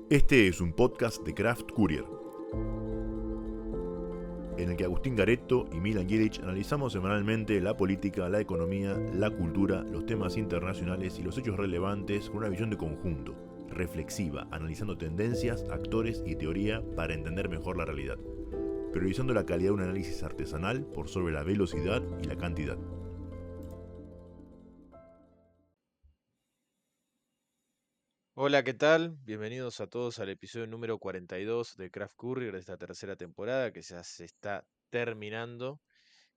Este es un podcast de Craft Courier, en el que Agustín Garetto y Milan Jelic analizamos semanalmente la política, la economía, la cultura, los temas internacionales y los hechos relevantes con una visión de conjunto, reflexiva, analizando tendencias, actores y teoría para entender mejor la realidad, priorizando la calidad de un análisis artesanal por sobre la velocidad y la cantidad. Hola, ¿qué tal? Bienvenidos a todos al episodio número 42 de Craft Courier de esta tercera temporada que ya se está terminando.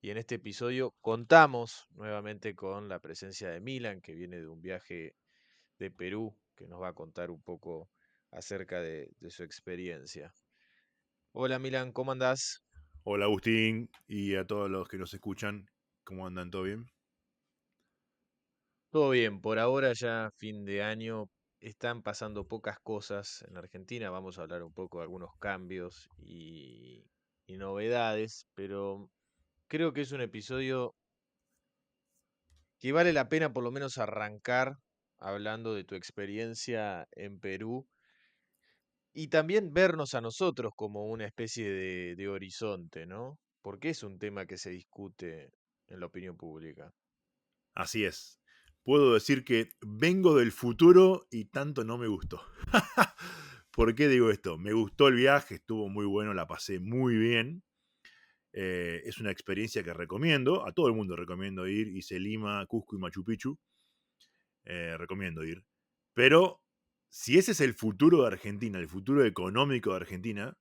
Y en este episodio contamos nuevamente con la presencia de Milan, que viene de un viaje de Perú, que nos va a contar un poco acerca de su experiencia. Hola Milan, ¿cómo andás? Hola Agustín y a todos los que nos escuchan, ¿cómo andan? ¿Todo bien? Todo bien, por ahora ya fin de año, están pasando pocas cosas en la Argentina, vamos a hablar un poco de algunos cambios y novedades, pero creo que es un episodio que vale la pena por lo menos arrancar hablando de tu experiencia en Perú y también vernos a nosotros como una especie de horizonte, ¿no? Porque es un tema que se discute en la opinión pública. Así es. Puedo decir que vengo del futuro y tanto no me gustó. ¿Por qué digo esto? Me gustó el viaje, estuvo muy bueno, la pasé muy bien. Es una experiencia que recomiendo, a todo el mundo recomiendo ir. Hice Lima, Cusco y Machu Picchu. Recomiendo ir. Pero si ese es el futuro de Argentina, el futuro económico de Argentina,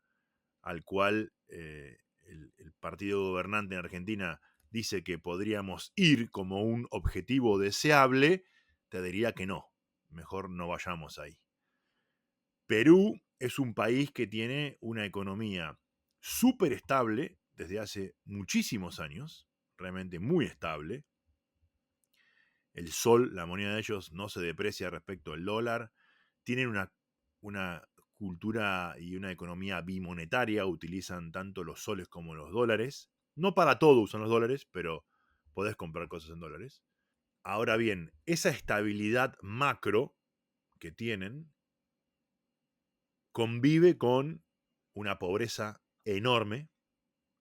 al cual el partido gobernante en Argentina dice que podríamos ir como un objetivo deseable, te diría que no. Mejor no vayamos ahí. Perú es un país que tiene una economía súper estable desde hace muchísimos años, realmente muy estable. El sol, la moneda de ellos, no se deprecia respecto al dólar. Tienen una cultura y una economía bimonetaria, utilizan tanto los soles como los dólares. No para todo usan los dólares, pero podés comprar cosas en dólares. Ahora bien, esa estabilidad macro que tienen convive con una pobreza enorme.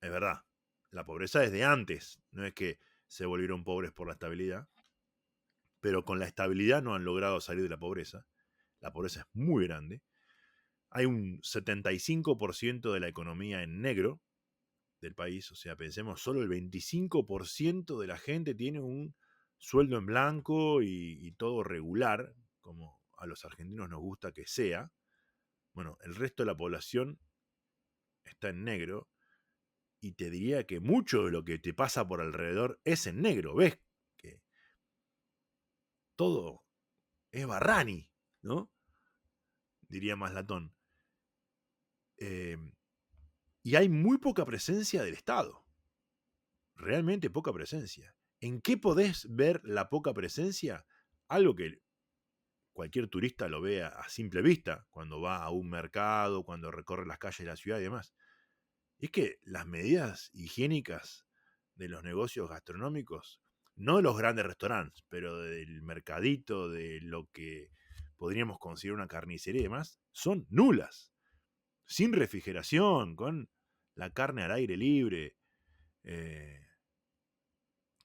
Es verdad, la pobreza es de antes, no es que se volvieron pobres por la estabilidad, pero con la estabilidad no han logrado salir de la pobreza. La pobreza es muy grande. Hay un 75% de la economía en negro del país, o sea, pensemos, solo el 25% de la gente tiene un sueldo en blanco y todo regular, como a los argentinos nos gusta que sea. Bueno, el resto de la población está en negro y te diría que mucho de lo que te pasa por alrededor es en negro. Ves que todo es Barrani, ¿no? Diría Maslatón. Eh, y hay muy poca presencia del Estado. Realmente poca presencia. ¿En qué podés ver la poca presencia? Algo que cualquier turista lo ve a simple vista cuando va a un mercado, cuando recorre las calles de la ciudad y demás. Es que las medidas higiénicas de los negocios gastronómicos, no de los grandes restaurantes, pero del mercadito, de lo que podríamos considerar una carnicería y demás, son nulas. Sin refrigeración, con la carne al aire libre. Eh,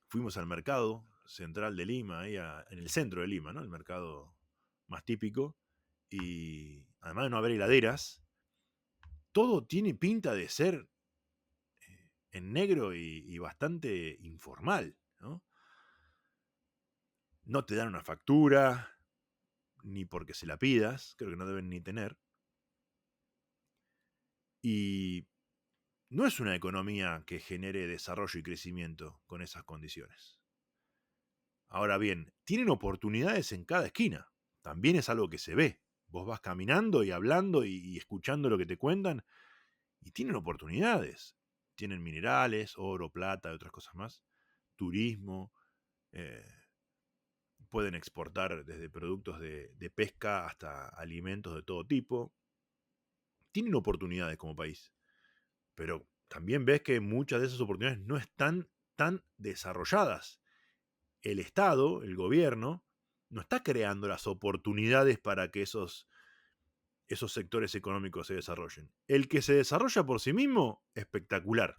Fuimos al mercado central de Lima, ahí en el centro de Lima, ¿no? El mercado más típico. Y además de no haber heladeras, todo tiene pinta de ser en negro y bastante informal, ¿no? No te dan una factura, ni porque se la pidas, creo que no deben ni tener. Y no es una economía que genere desarrollo y crecimiento con esas condiciones. Ahora bien, tienen oportunidades en cada esquina. También es algo que se ve. Vos vas caminando y hablando y escuchando lo que te cuentan y tienen oportunidades. Tienen minerales, oro, plata y otras cosas más. Turismo. eh, Pueden exportar desde productos de pesca hasta alimentos de todo tipo. Tienen oportunidades como país. Pero también ves que muchas de esas oportunidades no están tan desarrolladas. El Estado, el gobierno, no está creando las oportunidades para que esos esos sectores económicos se desarrollen. El que se desarrolla por sí mismo, espectacular.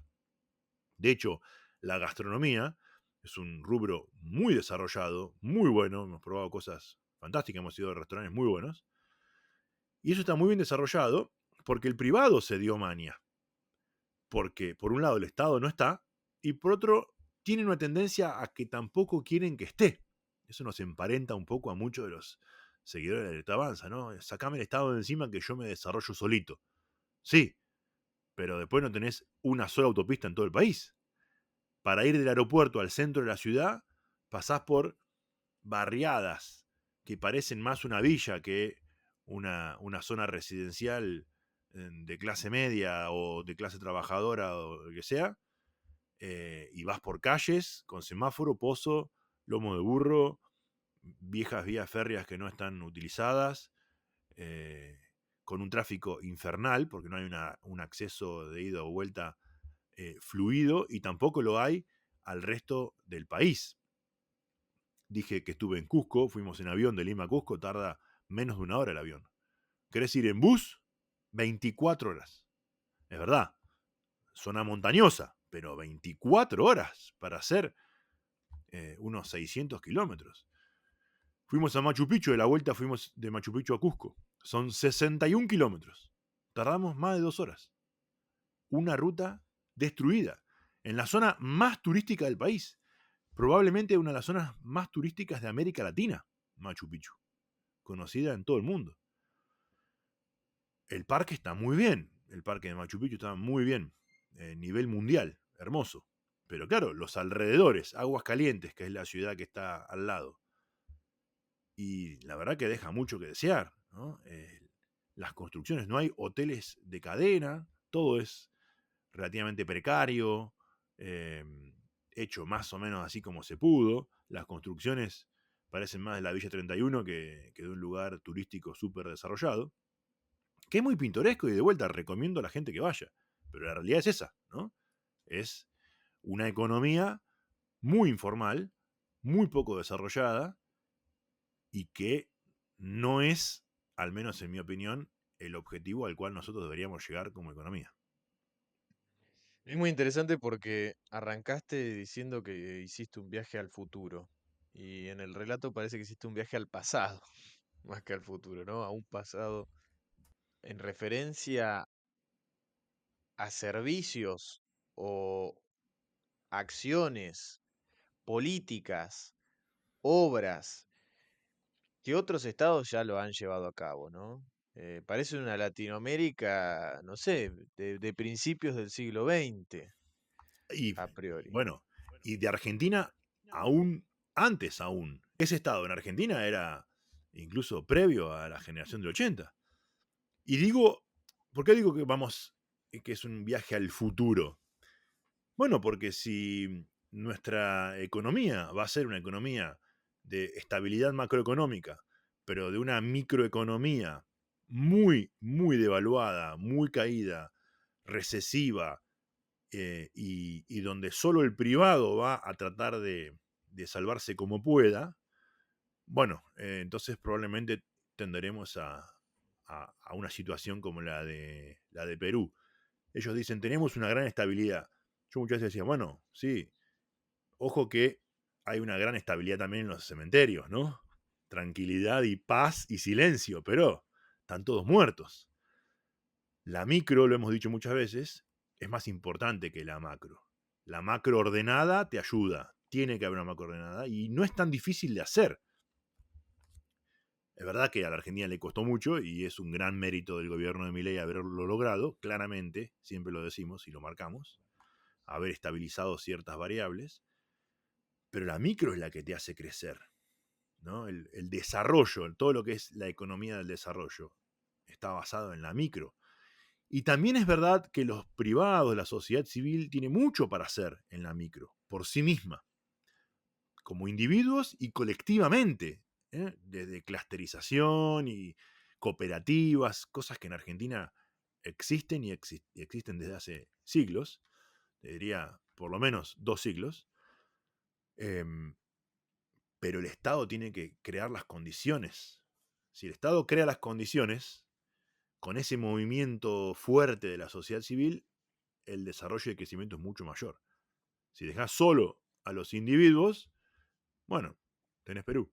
De hecho, la gastronomía es un rubro muy desarrollado, muy bueno. Hemos probado cosas fantásticas, hemos ido a restaurantes muy buenos. Y eso está muy bien desarrollado porque el privado se dio maña. Porque por un lado el Estado no está y por otro tienen una tendencia a que tampoco quieren que esté. Eso nos emparenta un poco a muchos de los seguidores de la libertad avanza, ¿no? Sacame el Estado de encima que yo me desarrollo solito. Sí, pero después no tenés una sola autopista en todo el país. Para ir del aeropuerto al centro de la ciudad, pasás por barriadas que parecen más una villa que una zona residencial de clase media o de clase trabajadora o lo que sea, y vas por calles con semáforo, pozo, lomo de burro, viejas vías férreas que no están utilizadas, eh, con un tráfico infernal, porque no hay un acceso de ida o vuelta fluido, y tampoco lo hay al resto del país. Dije que estuve en Cusco, fuimos en avión de Lima a Cusco, tarda menos de una hora el avión. ¿Querés ir en bus? 24 horas. Es verdad, zona montañosa, pero 24 horas para hacer unos 600 kilómetros. Fuimos a Machu Picchu, de la vuelta fuimos de Machu Picchu a Cusco. Son 61 kilómetros. Tardamos más de 2 horas. Una ruta destruida. En la zona más turística del país. Probablemente una de las zonas más turísticas de América Latina, Machu Picchu. Conocida en todo el mundo. El parque está muy bien. El parque de Machu Picchu está muy bien. Nivel mundial. Hermoso. Pero claro, los alrededores, Aguas Calientes, que es la ciudad que está al lado. Y la verdad que deja mucho que desear, ¿no? Las construcciones, no hay hoteles de cadena, todo es relativamente precario, eh, hecho más o menos así como se pudo. Las construcciones parecen más de la Villa 31 que de un lugar turístico súper desarrollado, que es muy pintoresco y de vuelta recomiendo a la gente que vaya. Pero la realidad es esa, ¿no? Es una economía muy informal, muy poco desarrollada y que no es, al menos en mi opinión, el objetivo al cual nosotros deberíamos llegar como economía. Es muy interesante porque arrancaste diciendo que hiciste un viaje al futuro y en el relato parece que hiciste un viaje al pasado, más que al futuro, ¿no? A un pasado en referencia a servicios o acciones, políticas, obras que otros estados ya lo han llevado a cabo, ¿no? Parece una Latinoamérica, no sé, de principios del siglo XX, Y a priori. bueno, y de Argentina aún, antes aún, ese estado en Argentina era incluso previo a la generación del 80. Y digo, ¿por qué digo que vamos, que es un viaje al futuro? Bueno, porque si nuestra economía va a ser una economía de estabilidad macroeconómica, pero de una microeconomía muy, muy devaluada, muy caída, recesiva, y donde solo el privado va a tratar de salvarse como pueda, bueno, entonces probablemente tenderemos a una situación como la de Perú. Ellos dicen, tenemos una gran estabilidad. Yo muchas veces decía, bueno, sí, ojo que hay una gran estabilidad también en los cementerios, ¿no? Tranquilidad y paz y silencio, pero están todos muertos. La micro, lo hemos dicho muchas veces, es más importante que la macro. La macro ordenada te ayuda, tiene que haber una macro ordenada y no es tan difícil de hacer. Es verdad que a la Argentina le costó mucho y es un gran mérito del gobierno de Milei haberlo logrado, claramente, siempre lo decimos y lo marcamos, haber estabilizado ciertas variables, pero la micro es la que te hace crecer, ¿no? El desarrollo, todo lo que es la economía del desarrollo, está basado en la micro. Y también es verdad que los privados, la sociedad civil, tiene mucho para hacer en la micro, por sí misma, como individuos y colectivamente, desde clusterización y cooperativas, cosas que en Argentina existen y existen desde hace siglos, te diría por lo menos 2 siglos, em, pero el Estado tiene que crear las condiciones. Si el Estado crea las condiciones, con ese movimiento fuerte de la sociedad civil, el desarrollo y el crecimiento es mucho mayor. Si dejas solo a los individuos, bueno, tenés Perú.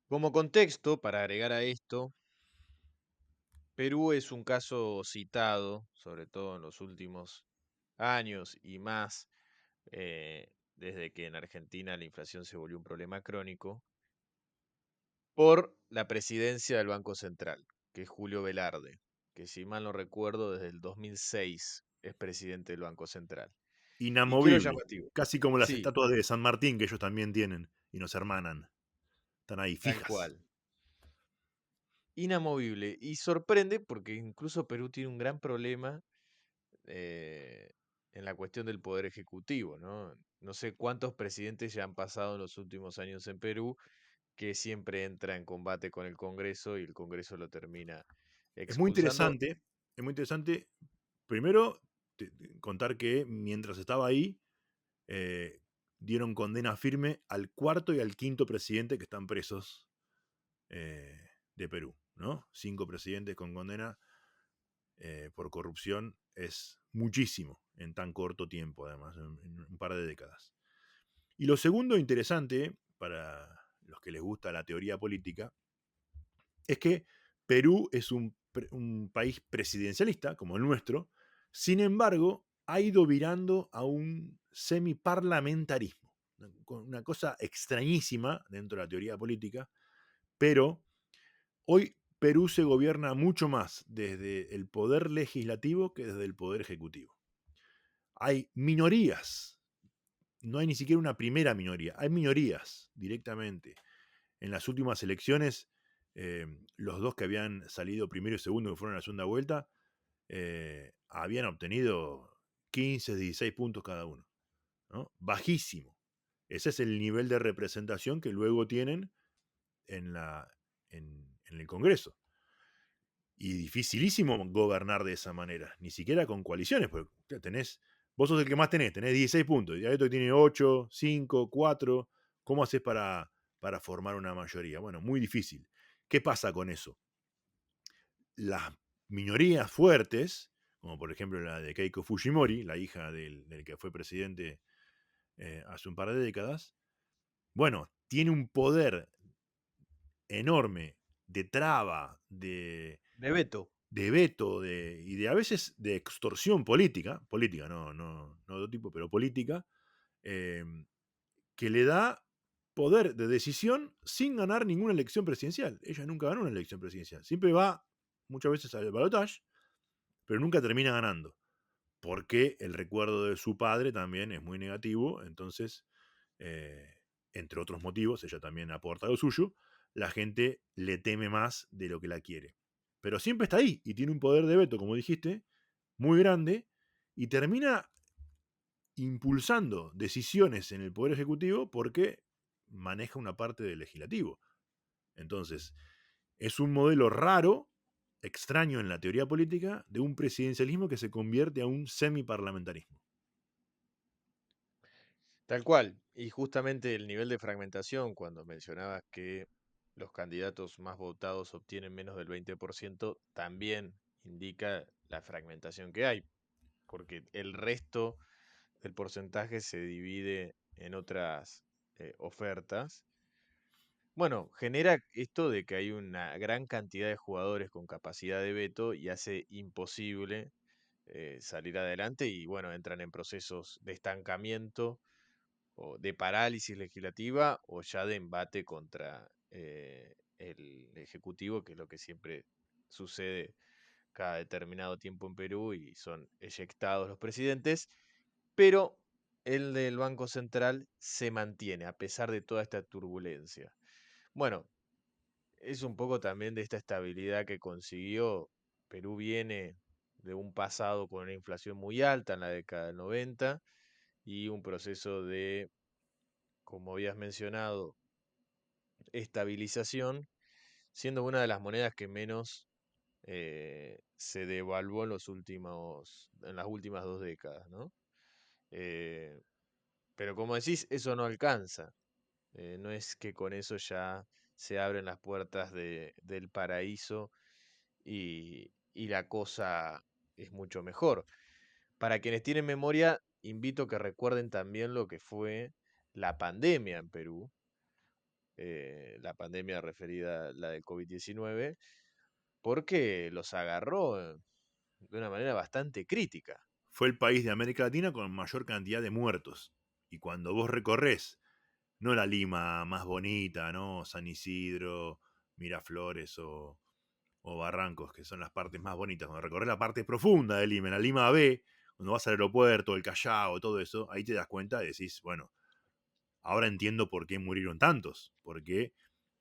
Como contexto, para agregar a esto, Perú es un caso citado, sobre todo en los últimos años y más desde que en Argentina la inflación se volvió un problema crónico, por la presidencia del Banco Central, que es Julio Velarde, que si mal no recuerdo desde el 2006 es presidente del Banco Central. ¿Y qué es lo Inamovible. llamativo? Casi como las Sí, estatuas de San Martín que ellos también tienen y nos hermanan. Están ahí, tal fijas. cual. Inamovible. Y sorprende porque incluso Perú tiene un gran problema eh, en la cuestión del poder ejecutivo, ¿no? No sé cuántos presidentes ya han pasado en los últimos años en Perú que siempre entra en combate con el Congreso y el Congreso lo termina Es muy expulsando interesante, es muy interesante, primero, contar que mientras estaba ahí, eh, dieron condena firme al cuarto y al quinto presidente que están presos de Perú, ¿no? 5 presidentes con condena por corrupción es muchísimo en tan corto tiempo, además, en un par de décadas. Y lo segundo interesante, para los que les gusta la teoría política, es que Perú es un país presidencialista, como el nuestro, sin embargo, ha ido virando a un semiparlamentarismo, una cosa extrañísima dentro de la teoría política, pero hoy Perú se gobierna mucho más desde el poder legislativo que desde el poder ejecutivo. Hay minorías, no hay ni siquiera una primera minoría, hay minorías directamente. En las últimas elecciones, eh, los dos que habían salido primero y segundo, que fueron a la segunda vuelta, habían obtenido 15, 16 puntos cada uno, ¿no? Bajísimo. Ese es el nivel de representación que luego tienen en, en el Congreso. Y dificilísimo gobernar de esa manera, ni siquiera con coaliciones, porque tenés, vos sos el que más tenés 16 puntos, y hay otro que tiene 8, 5, 4, ¿cómo haces para formar una mayoría? Bueno, muy difícil. ¿Qué pasa con eso? Las minorías fuertes, como por ejemplo la de Keiko Fujimori, la hija del que fue presidente hace un par de décadas, bueno, tiene un poder enorme de traba, de veto. de veto y de a veces de extorsión política, política, no de otro tipo, pero política, eh, que le da poder de decisión sin ganar ninguna elección presidencial. Ella nunca ganó una elección presidencial. Siempre va muchas veces al balotaje, pero nunca termina ganando. Porque el recuerdo de su padre también es muy negativo, entonces, eh, entre otros motivos, ella también aporta lo suyo, la gente le teme más de lo que la quiere. Pero siempre está ahí y tiene un poder de veto, como dijiste, muy grande y termina impulsando decisiones en el Poder Ejecutivo porque maneja una parte del legislativo. Entonces, es un modelo raro, extraño en la teoría política, de un presidencialismo que se convierte a un semiparlamentarismo. Tal cual. Y justamente el nivel de fragmentación, cuando mencionabas que los candidatos más votados obtienen menos del 20%, también indica la fragmentación que hay, porque el resto del porcentaje se divide en otras ofertas. Bueno, genera esto de que hay una gran cantidad de jugadores con capacidad de veto y hace imposible salir adelante y bueno, entran en procesos de estancamiento o de parálisis legislativa o ya de embate contra el Ejecutivo, que es lo que siempre sucede cada determinado tiempo en Perú y son eyectados los presidentes, pero el del Banco Central se mantiene a pesar de toda esta turbulencia. Bueno, es un poco también de esta estabilidad que consiguió. Perú viene de un pasado con una inflación muy alta en la década del 90 y un proceso de, como habías mencionado, estabilización, siendo una de las monedas que menos se devaluó en en las últimas 2 décadas, ¿no? Eh, pero como decís, eso no alcanza. No es que con eso ya se abren las puertas del paraíso y la cosa es mucho mejor. Para quienes tienen memoria, invito a que recuerden también lo que fue la pandemia en Perú, la pandemia referida a la del COVID-19, porque los agarró de una manera bastante crítica. Fue el país de América Latina con mayor cantidad de muertos. Y cuando vos recorres, no la Lima más bonita, ¿no? San Isidro, Miraflores o Barrancos, que son las partes más bonitas. Cuando recorres la parte profunda de Lima, la Lima B, cuando vas al aeropuerto, el Callao, todo eso, ahí te das cuenta y decís, bueno, ahora entiendo por qué murieron tantos. Porque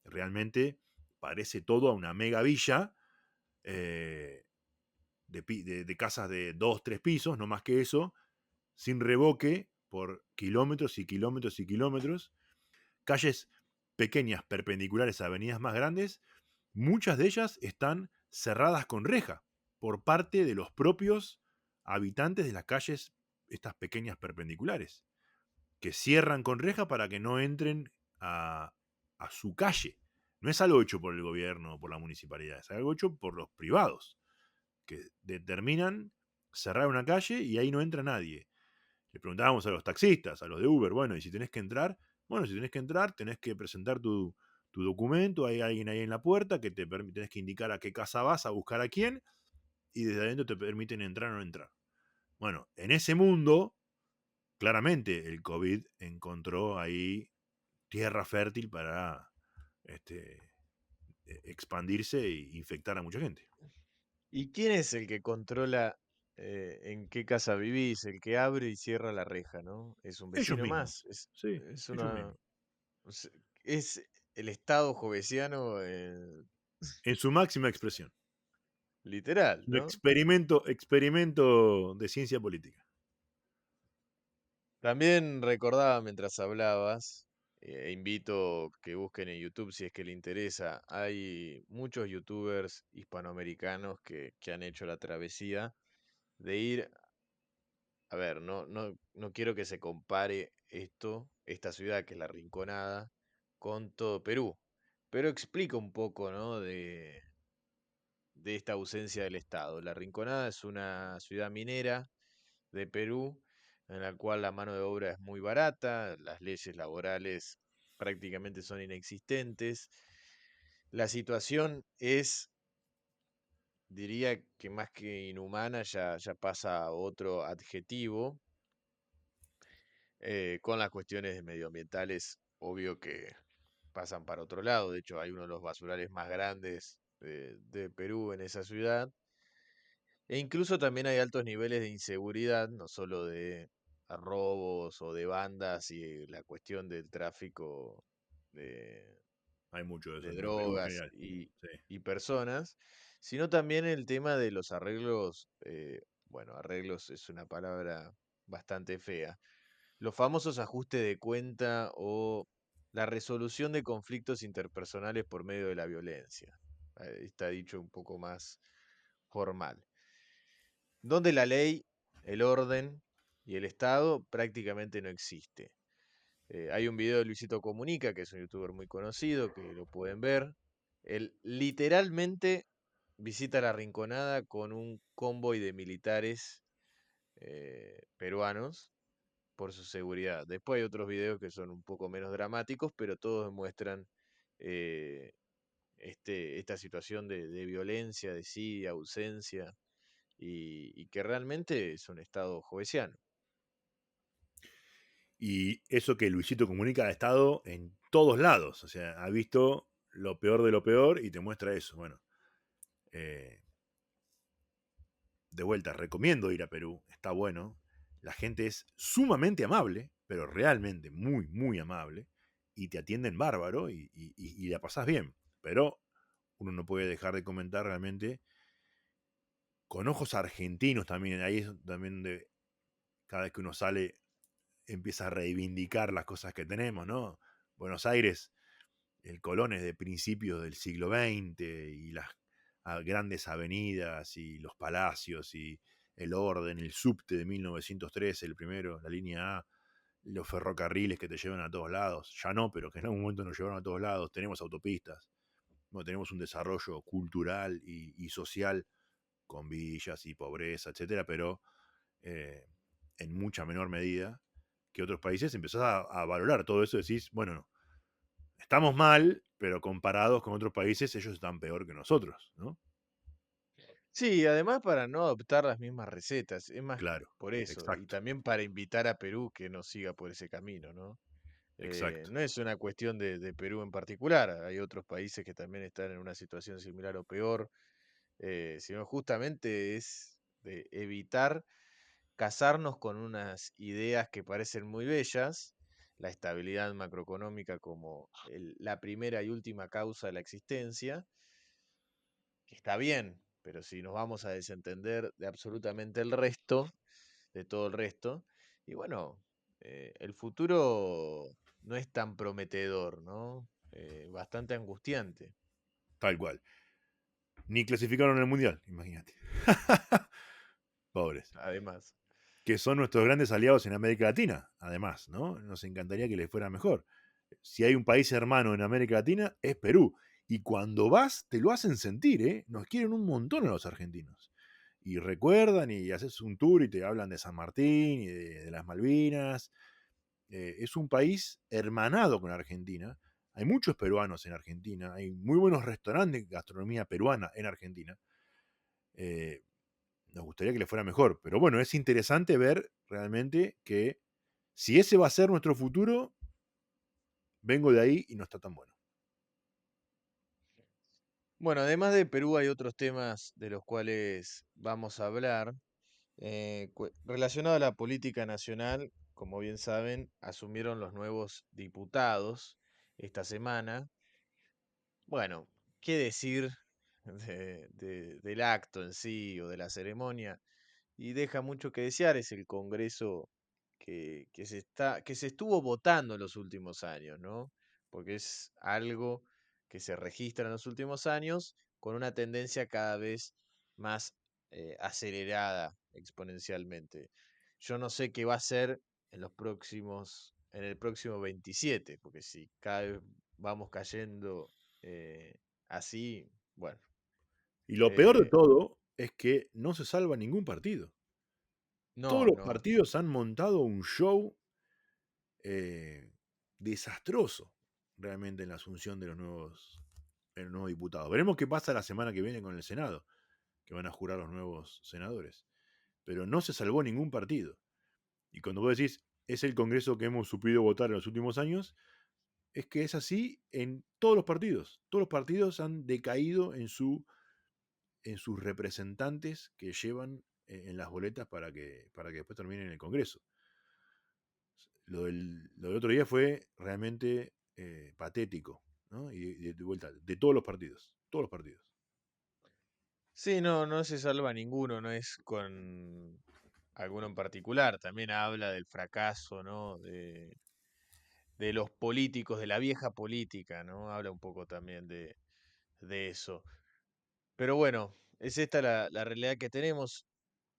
realmente parece todo una mega villa eh, de casas de 2, 3 pisos, no más que eso, sin revoque por kilómetros y kilómetros y kilómetros, calles pequeñas perpendiculares a avenidas más grandes, muchas de ellas están cerradas con reja por parte de los propios habitantes de las calles, estas pequeñas perpendiculares, que cierran con reja para que no entren a su calle. No es algo hecho por el gobierno o por la municipalidad, es algo hecho por los privados, que determinan cerrar una calle y ahí no entra nadie. Le preguntábamos a los taxistas, a los de Uber, bueno, y si tenés que entrar, bueno, si tenés que entrar, tenés que presentar tu documento, hay alguien ahí en la puerta que te permite, tenés que indicar a qué casa vas, a buscar a quién, y desde adentro te permiten entrar o no entrar. Bueno, en ese mundo, claramente el COVID encontró ahí tierra fértil para expandirse e infectar a mucha gente. ¿Y quién es el que controla en qué casa vivís? El que abre y cierra la reja, ¿no? Es un Ellos vecino mismos, más. sí, Es ellos una, mismos. es es el Estado jovesiano En su máxima expresión. literal, Un ¿no? experimento de ciencia política. También recordaba mientras hablabas, invito que busquen en YouTube si es que le interesa. Hay muchos youtubers hispanoamericanos que han hecho la travesía de ir, a ver, no quiero que se compare esta ciudad que es La Rinconada, con todo Perú, pero explica un poco, ¿no? De esta ausencia del Estado. La Rinconada es una ciudad minera de Perú, en la cual la mano de obra es muy barata, las leyes laborales prácticamente son inexistentes. La situación es, diría que más que inhumana, ya pasa a otro adjetivo, con las cuestiones medioambientales, obvio que pasan para otro lado. De hecho, hay uno de los basurales más grandes de Perú en esa ciudad. E incluso también hay altos niveles de inseguridad, no solo de robos o de bandas y la cuestión del tráfico de, Hay mucho de eso de en Perú en drogas general. Sí. y personas, sino también el tema de los arreglos, bueno, arreglos es una palabra bastante fea, los famosos ajustes de cuenta o la resolución de conflictos interpersonales por medio de la violencia. Está dicho un poco más formal donde la ley, el orden y el Estado prácticamente no existe. Hay un video de Luisito Comunica, que es un youtuber muy conocido, que lo pueden ver. Él literalmente visita la Rinconada con un convoy de militares peruanos por su seguridad. Después hay otros videos que son un poco menos dramáticos, pero todos demuestran eh, esta situación de violencia, desidia, ausencia y que realmente es un estado jovesiano. Y eso que Luisito Comunica ha estado en todos lados. O sea, ha visto lo peor de lo peor y te muestra eso. Bueno, eh, de vuelta, recomiendo ir a Perú. Está bueno. La gente es sumamente amable, pero realmente muy, muy amable. Y te atienden bárbaro y la pasás bien. Pero uno no puede dejar de comentar realmente con ojos argentinos también. Ahí es también de cada vez que uno sale empieza a reivindicar las cosas que tenemos, ¿no? Buenos Aires, el Colón es de principios del siglo XX y las grandes avenidas y los palacios y el orden, el subte de 1913, el primero, la línea A, los ferrocarriles que te llevan a todos lados. Ya no, pero que en algún momento nos llevaron a todos lados. Tenemos autopistas. bueno, tenemos un desarrollo cultural y social con villas y pobreza, etcétera, pero eh, en mucha menor medida que otros países. Empezás a valorar todo eso, decís, bueno, no, estamos mal, pero comparados con otros países, ellos están peor que nosotros, ¿no? Sí, además para no adoptar las mismas recetas, es más Claro, por eso, y exacto, también para invitar a Perú que no siga por ese camino, ¿no? exacto. No es una cuestión de Perú en particular, hay otros países que también están en una situación similar o peor, sino justamente es de evitar casarnos con unas ideas que parecen muy bellas, la estabilidad macroeconómica como la primera y última causa de la existencia, que está bien, pero si nos vamos a desentender de absolutamente el resto, de todo el resto, y bueno, el futuro no es tan prometedor, ¿no? Bastante angustiante, Tal cual. Ni clasificaron en el mundial, imagínate. Pobres. además. Que son nuestros grandes aliados en América Latina, además, ¿no? Nos encantaría que les fuera mejor. Si hay un país hermano en América Latina, es Perú. Y cuando vas, te lo hacen sentir, ¿eh? Nos quieren un montón a los argentinos. Y recuerdan y haces un tour y te hablan de San Martín y de las Malvinas. Es un país hermanado con Argentina. Hay muchos peruanos en Argentina. Hay muy buenos restaurantes de gastronomía peruana en Argentina. Eh, Nos gustaría que le fuera mejor. Pero bueno, es interesante ver realmente que si ese va a ser nuestro futuro, vengo de ahí y no está tan bueno. Bueno, además de Perú hay otros temas de los cuales vamos a hablar. Relacionado a la política nacional, como bien saben, asumieron los nuevos diputados esta semana. Bueno, ¿qué decir del acto en sí o de la ceremonia? Y deja mucho que desear, es el Congreso que se estuvo votando en los últimos años, ¿no? Porque es algo que se registra en los últimos años con una tendencia cada vez más acelerada exponencialmente. Yo no sé qué va a ser en el próximo 27, porque si cada vez vamos cayendo eh, así, bueno, Y lo peor de eh, todo es que no se salva ningún partido. Todos no, los no. partidos han montado un show eh, desastroso realmente en la asunción de los nuevos diputados. Veremos qué pasa la semana que viene con el Senado, que van a jurar los nuevos senadores. Pero no se salvó ningún partido. Y cuando vos decís, es el Congreso que hemos supido votar en los últimos años, es que es así en todos los partidos. Todos los partidos han decaído en sus representantes que llevan en las boletas para que después terminen en el Congreso. Lo del otro día fue realmente patético, ¿no? Y de vuelta, de todos los partidos, todos los partidos. Sí, no, no se salva ninguno, no es con alguno en particular. También habla del fracaso, ¿no? De los políticos, de la vieja política, ¿no? Habla un poco también de eso. Pero bueno, es esta la realidad que tenemos.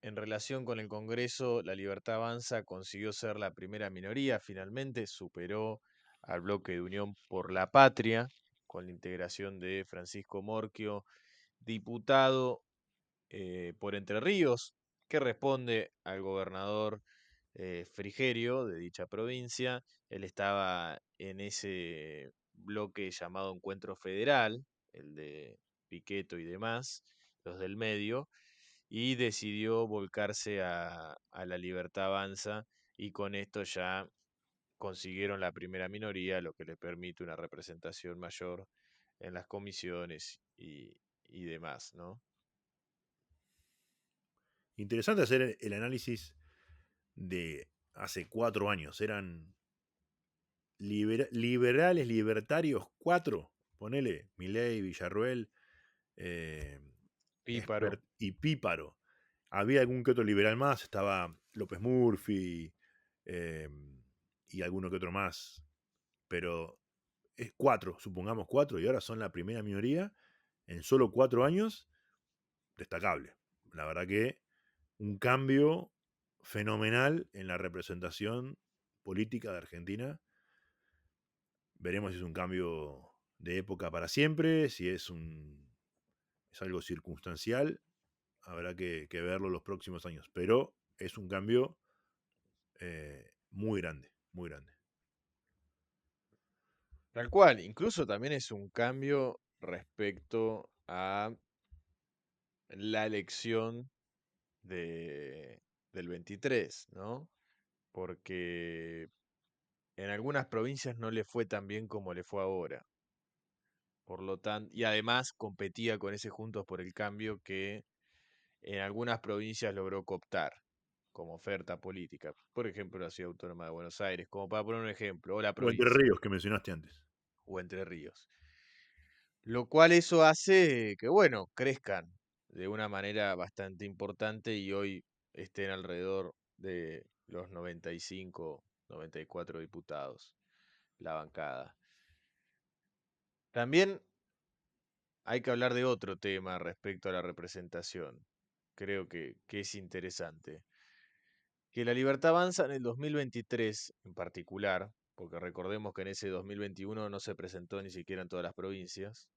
En relación con el Congreso, La Libertad Avanza consiguió ser la primera minoría, finalmente superó al bloque de Unión por la Patria, con la integración de Francisco Morquio, diputado por Entre Ríos, que responde al gobernador Frigerio de dicha provincia. Él estaba en ese bloque llamado Encuentro Federal, el de Piqueto y demás, los del medio, y decidió volcarse a la Libertad Avanza y con esto ya consiguieron la primera minoría, lo que le permite una representación mayor en las comisiones y demás, ¿no? Interesante hacer el análisis de hace 4 años. Eran liberales, libertarios, cuatro. Ponele, Milei, Villarruel, eh, Píparo. Y Píparo. Había algún que otro liberal más, estaba López Murphy eh, y alguno que otro más, pero es cuatro, supongamos cuatro, y ahora son la primera minoría en solo 4 años, destacable. La verdad que un cambio fenomenal en la representación política de Argentina. Veremos si es un cambio de época para siempre, si es algo circunstancial, habrá que verlo los próximos años. Pero es un cambio muy grande, muy grande. Tal cual, incluso también es un cambio respecto a la elección de, del 23, ¿no? Porque en algunas provincias no le fue tan bien como le fue ahora. Por lo tanto, y además competía con ese Juntos por el Cambio que en algunas provincias logró cooptar como oferta política. Por ejemplo, la Ciudad Autónoma de Buenos Aires, como para poner un ejemplo, o la O Entre provincia, Ríos, que mencionaste antes. o Entre Ríos. Lo cual eso hace que, bueno, crezcan de una manera bastante importante y hoy estén alrededor de los 95, 94 diputados, la bancada. También hay que hablar de otro tema respecto a la representación. Creo que es interesante. Que la Libertad Avanza en el 2023 en particular, porque recordemos que en ese 2021 no se presentó ni siquiera en todas las provincias,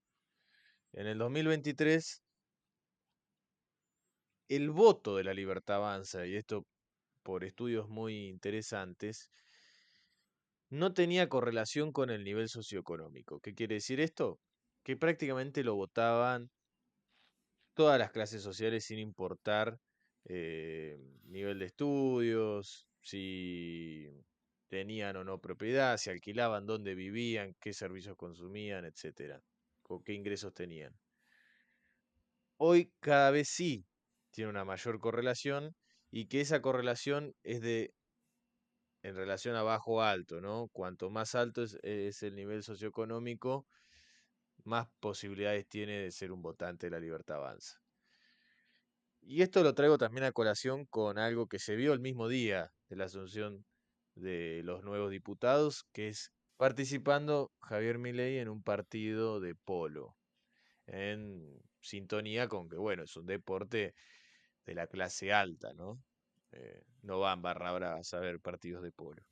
en el 2023 el voto de la Libertad Avanza, y esto por estudios muy interesantes, no tenía correlación con el nivel socioeconómico. ¿Qué quiere decir esto? Que prácticamente lo votaban todas las clases sociales sin importar nivel de estudios, si tenían o no propiedad, si alquilaban, dónde vivían, qué servicios consumían, etcétera, o qué ingresos tenían. Hoy cada vez sí tiene una mayor correlación y que esa correlación es de en relación a bajo alto, ¿no? Cuanto más alto es el nivel socioeconómico, más posibilidades tiene de ser un votante de la Libertad Avanza. Y esto lo traigo también a colación con algo que se vio el mismo día de la asunción de los nuevos diputados, que es participando Javier Milei en un partido de polo, en sintonía con que, bueno, es un deporte de la clase alta, ¿no? No van barra bravas a ver partidos de polo.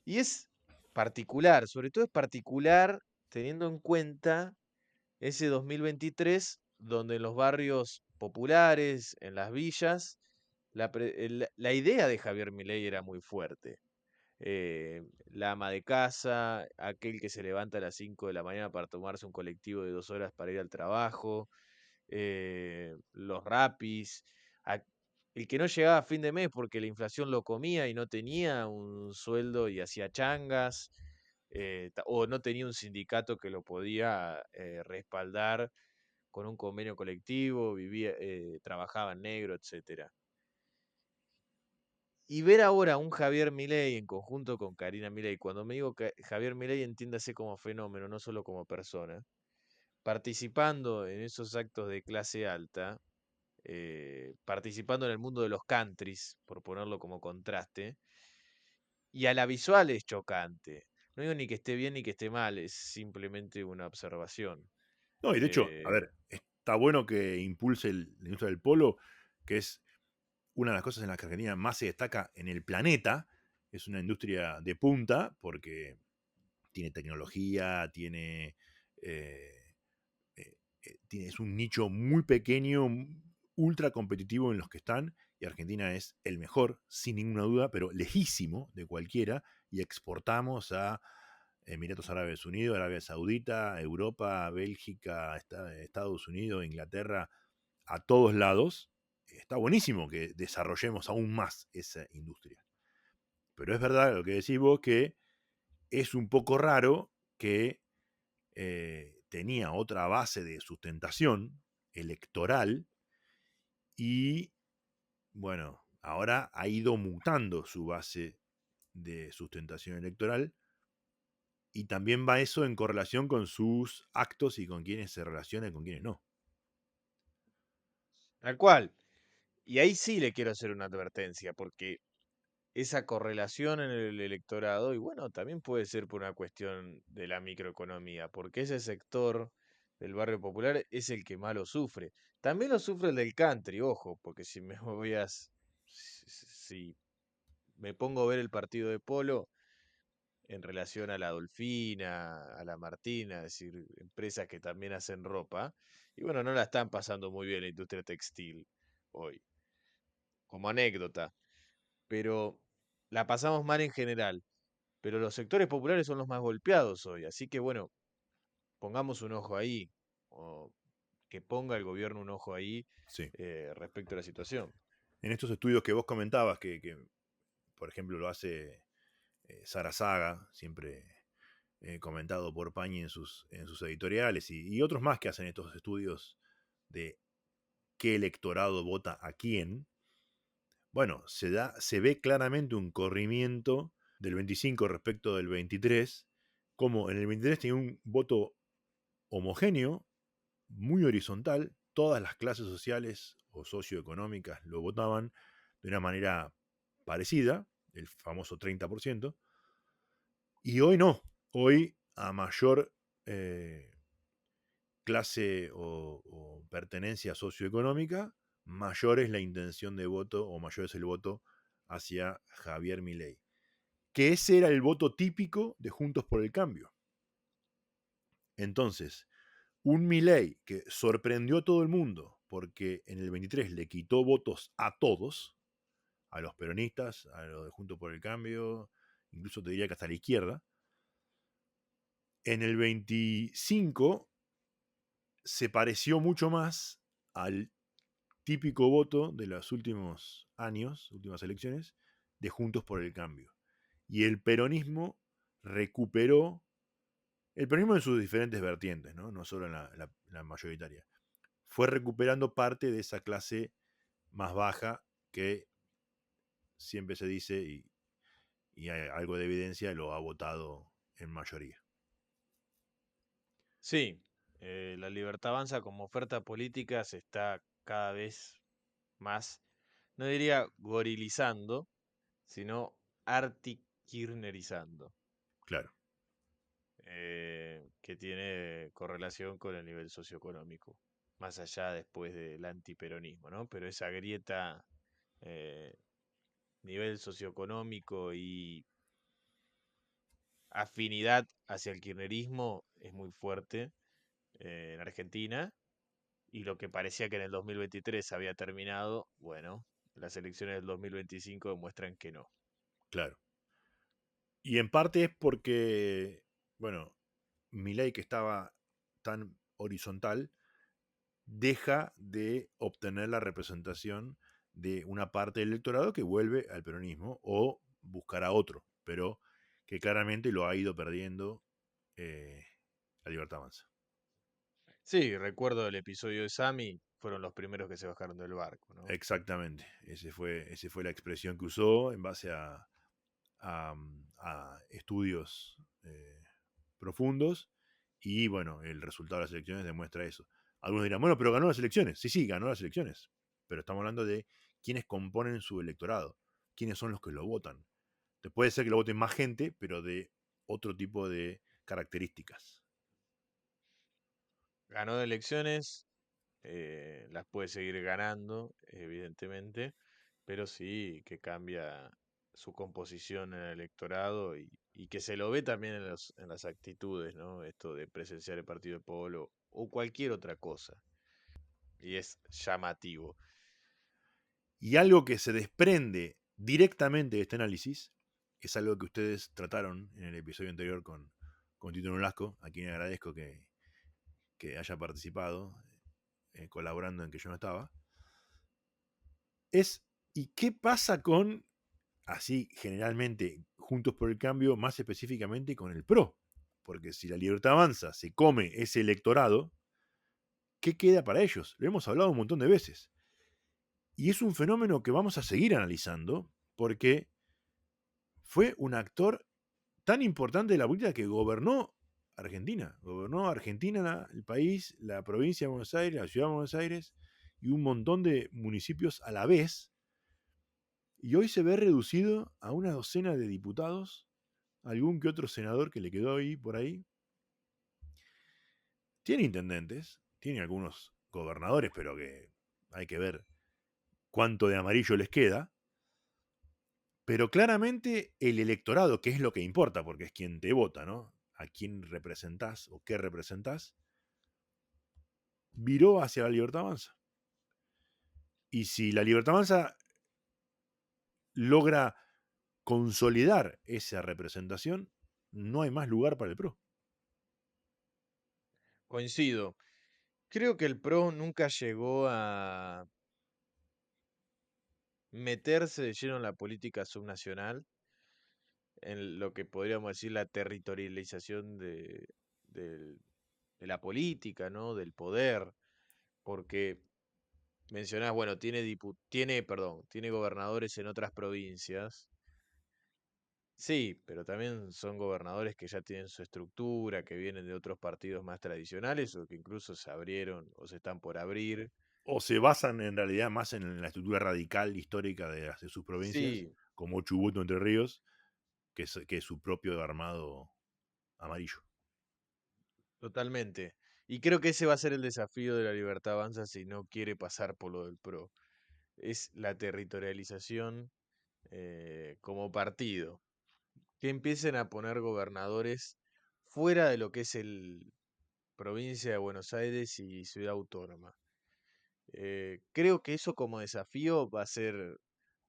Y es particular, sobre todo es particular teniendo en cuenta ese 2023 donde en los barrios populares, en las villas, la idea de Javier Milei era muy fuerte. La ama de casa, aquel que se levanta a las 5 de la mañana para tomarse un colectivo de 2 horas para ir al trabajo, los rapis, a- el que no llegaba a fin de mes porque la inflación lo comía y no tenía un sueldo y hacía changas, o no tenía un sindicato que lo podía respaldar con un convenio colectivo, vivía, trabajaba en negro, etcétera. Y ver ahora a un Javier Milei en conjunto con Karina Milei, cuando me digo que Javier Milei entiéndase como fenómeno, no solo como persona, participando en esos actos de clase alta, participando en el mundo de los countries, por ponerlo como contraste, y a la visual es chocante. No digo ni que esté bien ni que esté mal, es simplemente una observación. No, y de hecho, a Eh, ver, está bueno que impulse la industria del polo, que es una de las cosas en las que Argentina más se destaca en el planeta. Es una industria de punta porque tiene tecnología, eh, es un nicho muy pequeño, ultra competitivo en los que están, y Argentina es el mejor, sin ninguna duda, pero lejísimo de cualquiera, y exportamos a Emiratos Árabes Unidos, Arabia Saudita, Europa, Bélgica, Estados Unidos, Inglaterra, a todos lados. Está buenísimo que desarrollemos aún más esa industria. Pero es verdad lo que decís vos, que es un poco raro que tenía otra base de sustentación electoral y, bueno, ahora ha ido mutando su base de sustentación electoral y también va eso en correlación con sus actos y con quienes se relaciona y con quienes no. Tal cual. Y ahí sí le quiero hacer una advertencia, porque esa correlación en el electorado, y bueno, también puede ser por una cuestión de la microeconomía, porque ese sector del barrio popular es el que más lo sufre. También lo sufre el del country, ojo, porque si me voy si me pongo a ver el partido de polo, en relación a la Dolfina, a la Martina, es decir, empresas que también hacen ropa. Y bueno, no la están pasando muy bien la industria textil hoy, como anécdota, pero la pasamos mal en general. Pero los sectores populares son los más golpeados hoy, así que bueno, pongamos un ojo ahí, o que ponga el gobierno un ojo ahí Sí. respecto a la situación. En estos estudios que vos comentabas, por ejemplo lo hace Sara Saga, siempre comentado por Pañi en sus editoriales, y otros más que hacen estos estudios de qué electorado vota a quién, bueno, se ve claramente un corrimiento del 25 respecto del 23, como en el 23 tenía un voto homogéneo, muy horizontal, todas las clases sociales o socioeconómicas lo votaban de una manera parecida, el famoso 30%, y hoy no, hoy a mayor clase o pertenencia socioeconómica, mayor es la intención de voto o mayor es el voto hacia Javier Milei. Que ese era el voto típico de Juntos por el Cambio. Entonces, un Milei que sorprendió a todo el mundo porque en el 23 le quitó votos a todos, a los peronistas, a los de Juntos por el Cambio, incluso te diría que hasta la izquierda. En el 25 se pareció mucho más al típico voto de los últimos años, últimas elecciones, de Juntos por el Cambio. Y el peronismo recuperó, el peronismo en sus diferentes vertientes, no solo en la mayoritaria, fue recuperando parte de esa clase más baja que siempre se dice, y hay algo de evidencia, lo ha votado en mayoría. Sí, la libertad avanza como oferta política se está cada vez más, no diría gorilizando, sino artikirnerizando, Claro, que tiene correlación con el nivel socioeconómico, más allá después del antiperonismo, ¿no? Pero esa grieta, eh, nivel socioeconómico y afinidad hacia el kirchnerismo es muy fuerte en Argentina. Y lo que parecía que en el 2023 había terminado, bueno, las elecciones del 2025 demuestran que no. claro. Y en parte es porque, bueno, Milei, que estaba tan horizontal, deja de obtener la representación de una parte del electorado que vuelve al peronismo o buscará otro, pero que claramente lo ha ido perdiendo eh, la Libertad Avanza. Sí, recuerdo el episodio de Sami, fueron los primeros que se bajaron del barco, ¿no? Exactamente, ese fue la expresión que usó en base a estudios profundos y bueno, el resultado de las elecciones demuestra eso. Algunos dirán, bueno, pero ganó las elecciones. Sí, sí, ganó las elecciones, pero estamos hablando de quiénes componen su electorado, quiénes son los que lo votan. Te puede ser que lo voten más gente, pero de otro tipo de características. Ganó de elecciones, las puede seguir ganando, evidentemente, pero sí que cambia su composición en el electorado y que se lo ve también en las actitudes, ¿no? Esto de presenciar el partido de polo o cualquier otra cosa. Y es llamativo. Y algo que se desprende directamente de este análisis es algo que ustedes trataron en el episodio anterior con Tito Nolasco, a quien agradezco que haya participado, colaborando en que yo no estaba, es ¿y qué pasa con, así generalmente, Juntos por el Cambio, más específicamente con el PRO? Porque si la Libertad Avanza se come ese electorado, ¿qué queda para ellos? Lo hemos hablado un montón de veces. Y es un fenómeno que vamos a seguir analizando porque fue un actor tan importante de la política que gobernó Argentina, el país, la provincia de Buenos Aires, la ciudad de Buenos Aires y un montón de municipios a la vez, y hoy se ve reducido a una docena de diputados, algún que otro senador que le quedó ahí por ahí. Tiene intendentes, tiene algunos gobernadores, pero que hay que ver cuánto de amarillo les queda. Pero claramente el electorado, que es lo que importa, porque es quien te vota, ¿no? A quién representás o qué representás, viró hacia la Libertad Avanza. Y si la Libertad Avanza logra consolidar esa representación, no hay más lugar para el PRO. Coincido. Creo que el PRO nunca llegó a meterse de lleno en la política subnacional, en lo que podríamos decir la territorialización del- de la política, ¿no? Del poder, porque mencionás, bueno, tiene gobernadores en otras provincias. Sí, pero también son gobernadores que ya tienen su estructura, que vienen de otros partidos más tradicionales o que incluso se abrieron o se están por abrir. O se basan en realidad más en la estructura radical histórica de sus provincias, Sí, como Chubut o Entre Ríos, que es su propio armado amarillo. totalmente. Y creo que ese va a ser el desafío de la Libertad Avanza si no quiere pasar por lo del PRO. Es la territorialización como partido. Que empiecen a poner gobernadores fuera de lo que es el provincia de Buenos Aires y ciudad autónoma. Creo que eso como desafío va a ser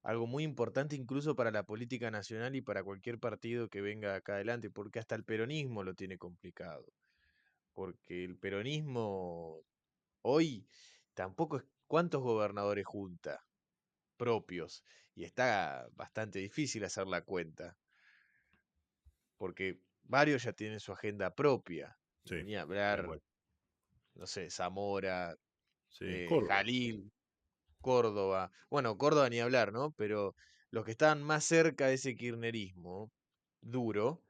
algo muy importante incluso para la política nacional y para cualquier partido que venga acá adelante, porque hasta el peronismo lo tiene complicado, porque el peronismo hoy tampoco es cuántos gobernadores junta propios y está bastante difícil hacer la cuenta, porque varios ya tienen su agenda propia, Sí, ni tal hablar, cual. no sé, Zamora, Sí, Córdoba. Jalil, Córdoba. Bueno, Córdoba ni hablar, ¿no? Pero los que estaban más cerca de ese kirchnerismo duro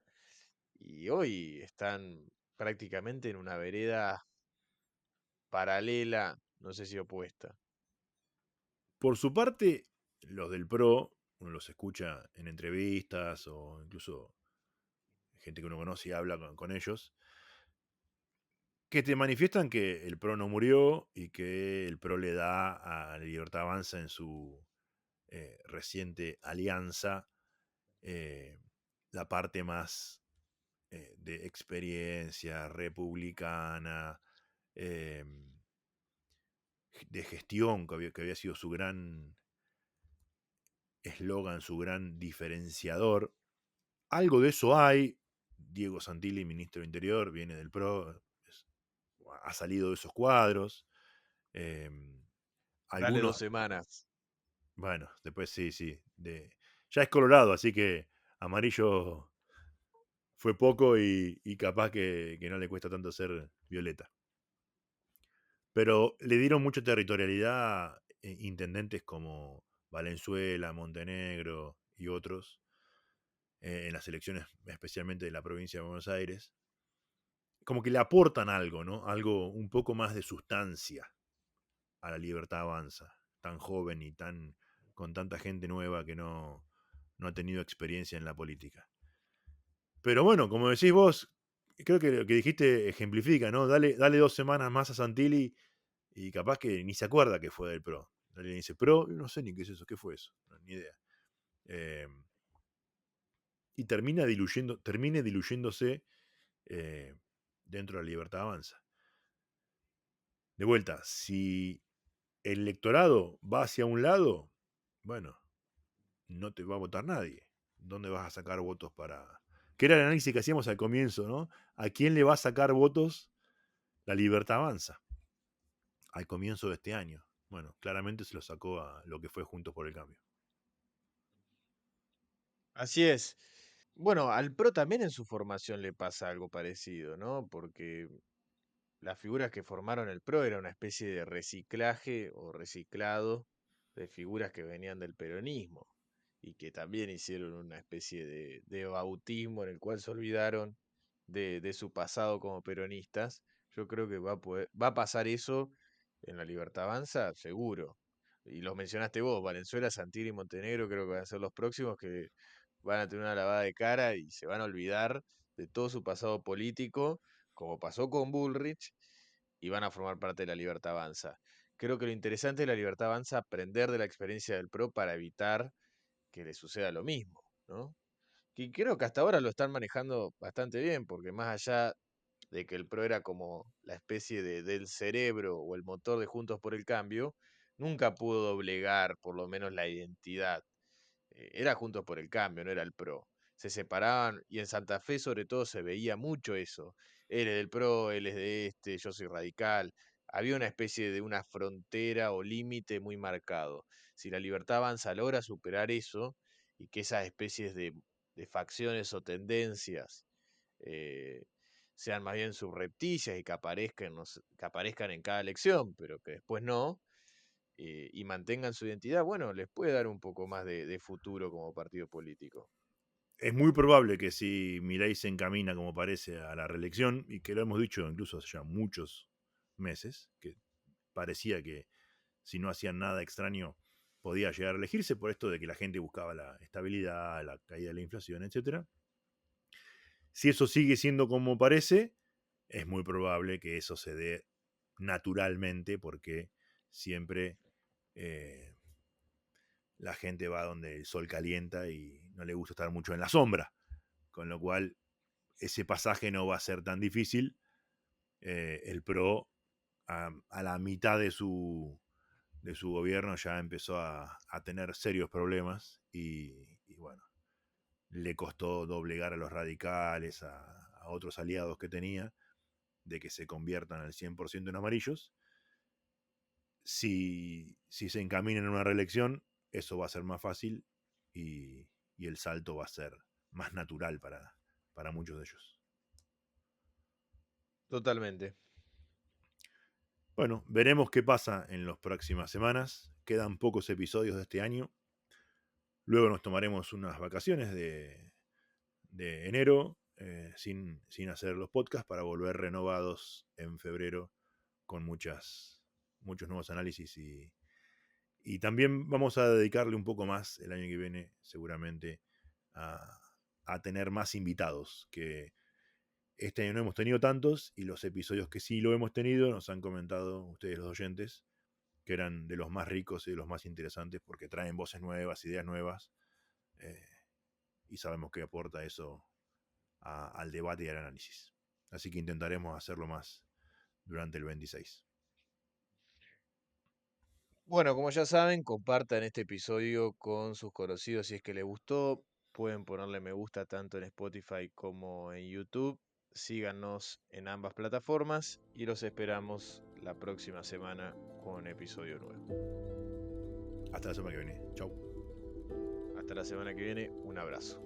y hoy están prácticamente en una vereda paralela, no sé si opuesta. Por su parte, los del PRO, uno los escucha en entrevistas o incluso gente que uno conoce y habla con ellos, que te manifiestan que el PRO no murió y que el PRO le da a Libertad Avanza en su reciente alianza eh, la parte más de experiencia republicana, eh, de gestión, que había sido su gran eslogan, su gran diferenciador. Algo de eso hay. Diego Santilli, ministro de Interior, viene del PRO, ha salido de esos cuadros. Eh, Dale algunos, 2 semanas. bueno, después sí, sí. Ya es Colorado, así que amarillo fue poco y capaz que no le cuesta tanto ser violeta. Pero le dieron mucha territorialidad a intendentes como Valenzuela, Montenegro y otros en las elecciones, especialmente de la provincia de Buenos Aires. Como que le aportan algo, ¿no? Algo un poco más de sustancia a la Libertad Avanza, tan joven y con tanta gente nueva que no ha tenido experiencia en la política. Pero bueno, como decís vos, creo que lo que dijiste ejemplifica, ¿no? Dale 2 semanas más a Santilli y capaz que ni se acuerda que fue del PRO. Alguien dice, PRO, no sé ni qué es eso, qué fue eso, no, ni idea. Eh, y termine diluyéndose eh, dentro de la Libertad Avanza. De vuelta, si el electorado va hacia un lado, bueno, no te va a votar nadie. ¿Dónde vas a sacar votos para...? Que era el análisis que hacíamos al comienzo, ¿no? ¿A quién le va a sacar votos la Libertad Avanza? Al comienzo de este año. Bueno, claramente se lo sacó a lo que fue Juntos por el Cambio. Así es. Bueno, al PRO también en su formación le pasa algo parecido, ¿no? Porque las figuras que formaron el PRO era una especie de reciclaje o reciclado de figuras que venían del peronismo y que también hicieron una especie de bautismo en el cual se olvidaron de su pasado como peronistas. Yo creo que va a pasar eso en la Libertad Avanza, seguro. Y los mencionaste vos, Valenzuela, Santilli y Montenegro creo que van a ser los próximos que van a tener una lavada de cara y se van a olvidar de todo su pasado político, como pasó con Bullrich, y van a formar parte de la Libertad Avanza. Creo que lo interesante de la Libertad Avanza es aprender de la experiencia del PRO para evitar que le suceda lo mismo, ¿no? Y creo que hasta ahora lo están manejando bastante bien, porque más allá de que el PRO era como la especie del cerebro o el motor de Juntos por el Cambio, nunca pudo doblegar por lo menos la identidad. Era Juntos por el Cambio, no era el PRO. Se separaban y en Santa Fe sobre todo se veía mucho eso. Él es del PRO, él es de este, yo soy radical. Había una especie de una frontera o límite muy marcado. Si la Libertad Avanza logra superar eso y que esas especies de facciones o tendencias eh, sean más bien subrepticias y que aparezcan, que aparezcan en cada elección, pero que después no, y mantengan su identidad, bueno, les puede dar un poco más de futuro como partido político. Es muy probable que si Milei se encamina, como parece, a la reelección, y que lo hemos dicho incluso hace ya muchos meses, que parecía que si no hacían nada extraño podía llegar a elegirse por esto de que la gente buscaba la estabilidad, la caída de la inflación, etcétera. Si eso sigue siendo como parece, es muy probable que eso se dé naturalmente porque siempre eh, la gente va donde el sol calienta y no le gusta estar mucho en la sombra, con lo cual ese pasaje no va a ser tan difícil. El PRO a la mitad de su gobierno ya empezó a tener serios problemas y bueno, le costó doblegar a los radicales, a otros aliados que tenía, de que se conviertan al 100% en amarillos. Si se encaminan en una reelección, eso va a ser más fácil y el salto va a ser más natural para muchos de ellos. Totalmente. Bueno, veremos qué pasa en las próximas semanas. Quedan pocos episodios de este año. Luego nos tomaremos unas vacaciones de enero sin hacer los podcasts para volver renovados en febrero con muchos nuevos análisis y también vamos a dedicarle un poco más el año que viene seguramente a, a tener más invitados, que este año no hemos tenido tantos y los episodios que sí lo hemos tenido nos han comentado ustedes los oyentes que eran de los más ricos y de los más interesantes porque traen voces nuevas, ideas nuevas eh, y sabemos que aporta eso al debate y al análisis. Así que intentaremos hacerlo más durante el 26. Bueno, como ya saben, compartan este episodio con sus conocidos si es que les gustó. Pueden ponerle me gusta tanto en Spotify como en YouTube. Síganos en ambas plataformas y los esperamos la próxima semana con un episodio nuevo. Hasta la semana que viene. Chau. Hasta la semana que viene, un abrazo.